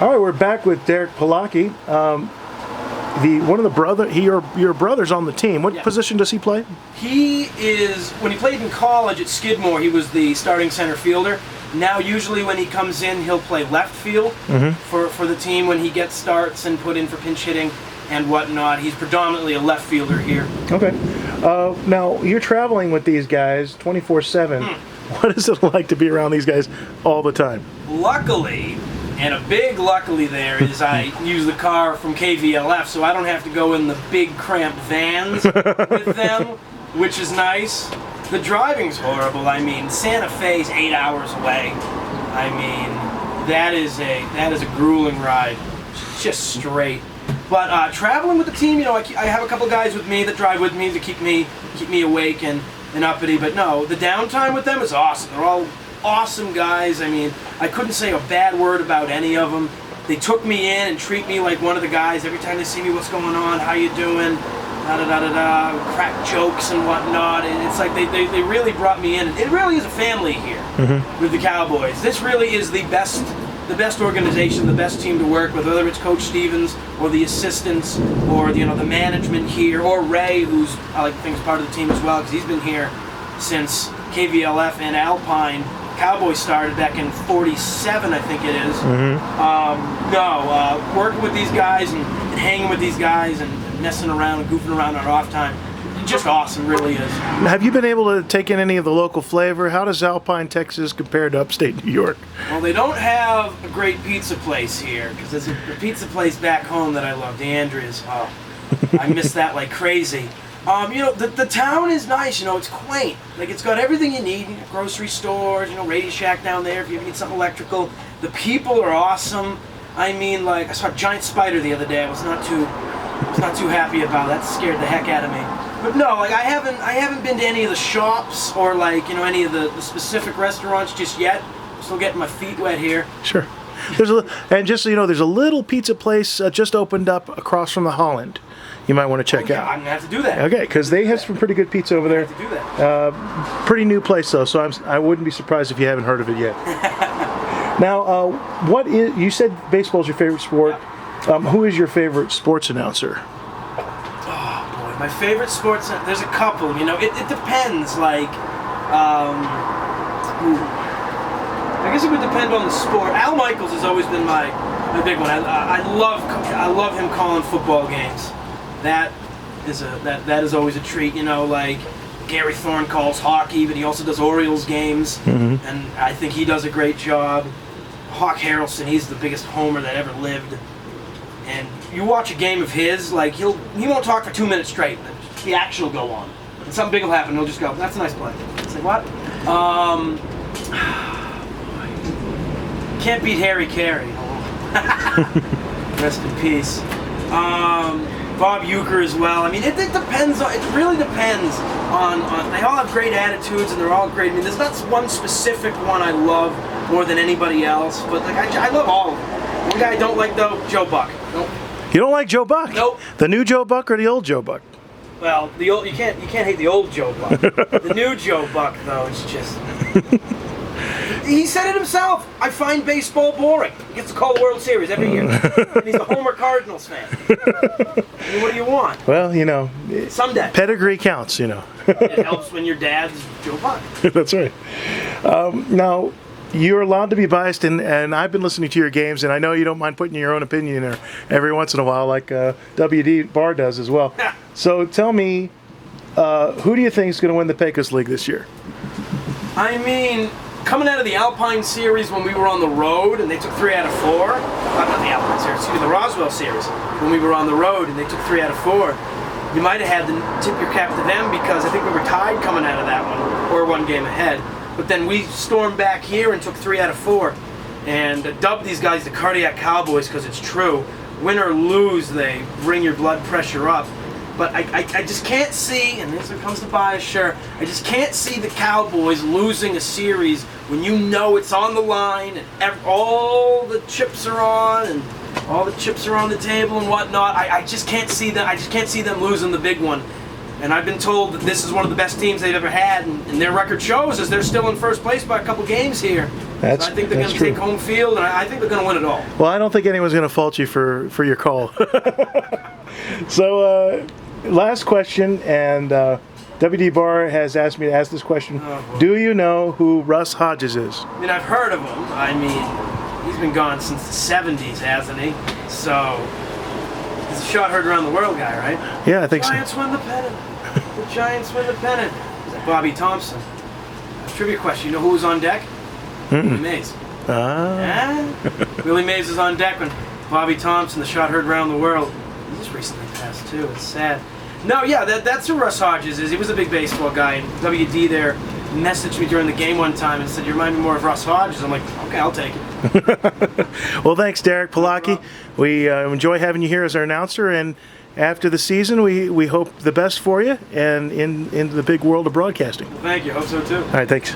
All right, we're back with Derek Pollacchi. Your brother's on the team. What position does he play? He is, when he played in college at Skidmore, he was the starting center fielder. Now, usually when he comes in, he'll play left field for the team when he gets starts and put in for pinch hitting and whatnot. He's predominantly a left fielder here. Okay. Now, you're traveling with these guys 24/7. What is it like to be around these guys all the time? Luckily, and a big luckily there, is I use the car from KVLF, so I don't have to go in the big cramped vans with them, which is nice. The driving's horrible. I mean, Santa Fe's 8 hours away. I mean, that is a grueling ride, just straight. But traveling with the team, you know, I have a couple guys with me that drive with me to keep me awake and uppity. But no, the downtime with them is awesome. They're all awesome guys. I mean, I couldn't say a bad word about any of them. They took me in and treat me like one of the guys. Every time they see me, what's going on, how you doing, crack jokes and whatnot. And it's like they really brought me in. It really is a family here with the Cowboys. This really is the best organization, the best team to work with, whether it's Coach Stevens or the assistants or the management here, or Ray, who's I like to think is part of the team as well, because he's been here since KVLF and Alpine Cowboys started back in '47, I think it is. Working with these guys and hanging with these guys and messing around and goofing around on our off time, just awesome, really is. Have you been able to take in any of the local flavor? How does Alpine, Texas compare to upstate New York? Well, they don't have a great pizza place here, because there's a pizza place back home that I love, DeAndrea's. Oh, I miss that like crazy. The town is nice, it's quaint. Like, it's got everything you need, grocery stores, Radio Shack down there if you need something electrical. The people are awesome. I mean, like, I saw a giant spider the other day. I was not too happy about that. That scared the heck out of me. But no, like, I haven't been to any of the shops or any of the specific restaurants just yet. I'm still getting my feet wet here. Sure. And just so you know, there's a little pizza place just opened up across from the Holland. You might want to check out. I'm going to have to do that. Okay, because they have some pretty good pizza over there. I have to do that. Pretty new place, though, so I wouldn't be surprised if you haven't heard of it yet. Now, you said baseball's your favorite sport. Yeah. Who is your favorite sports announcer? Oh, boy, my favorite sports, there's a couple, it depends, like, I guess it would depend on the sport. Al Michaels has always been my big one. I love him calling football games. That is always a treat. Like Gary Thorne calls hockey, but he also does Orioles games, and I think he does a great job. Hawk Harrelson, he's the biggest homer that ever lived. And you watch a game of his, like he won't talk for 2 minutes straight. The action will go on, and something big will happen. He'll just go, "That's a nice play." It's like, what? Can't beat Harry Carey. Rest in peace. Bob Uecker as well. I mean, it depends. It really depends on. They all have great attitudes and they're all great. I mean, there's not one specific one I love more than anybody else, but like I love all of them. One guy I don't like though, Joe Buck. Nope. You don't like Joe Buck? Nope. The new Joe Buck or the old Joe Buck? Well, the old you can't hate the old Joe Buck. The new Joe Buck though, it's just. He said it himself. I find baseball boring. He gets to call the World Series every year. And he's a Homer Cardinals fan. I mean, what do you want? Well, someday. Pedigree counts, It helps when your dad's Joe Buck. That's right. Now, you're allowed to be biased, and I've been listening to your games, and I know you don't mind putting your own opinion in there every once in a while, like WD Barr does as well. So tell me, who do you think is going to win the Pecos League this year? I mean, coming out of the Alpine Series when we were on the road and they took 3 out of 4, not the Alpine Series, excuse me, the Roswell Series, when we were on the road and they took 3 out of 4, you might have had to tip your cap to them because I think we were tied coming out of that one, or 1 game ahead. But then we stormed back here and took 3 out of 4 and dubbed these guys the Cardiac Cowboys because it's true. Win or lose, they bring your blood pressure up. But I just can't see, and this comes to bias, sure, I just can't see the Cowboys losing a series when it's on the line and all the chips are on and all the chips are on the table and whatnot. I just can't see them. I just can't see them losing the big one. And I've been told that this is one of the best teams they've ever had, and their record shows as they're still in first place by a couple games here. That's, So I think they're going that's to true. take home field, and I think they're going to win it all. Well, I don't think anyone's going to fault you for your call. So, last question, and WD Barr has asked me to ask this question. Oh, boy. Do you know who Russ Hodges is? I mean, I've heard of him. I mean, he's been gone since the 70s, hasn't he? So, he's a shot heard around the world guy, right? Yeah, I think so. Giants win the pennant. The Giants win the pennant. Is that Bobby Thompson? Trivia question. You know who was on deck? Willie Mays. Willie Mays is on deck when Bobby Thompson, the shot heard around the world. He just recently passed, too. It's sad. No, yeah, that's who Russ Hodges is. He was a big baseball guy, and WD there messaged me during the game one time and said, "You remind me more of Russ Hodges." I'm like, okay, I'll take it. Well, thanks, Derek Pollacchi. We enjoy having you here as our announcer, and after the season, we hope the best for you and in the big world of broadcasting. Thank you. Hope so, too. All right, thanks.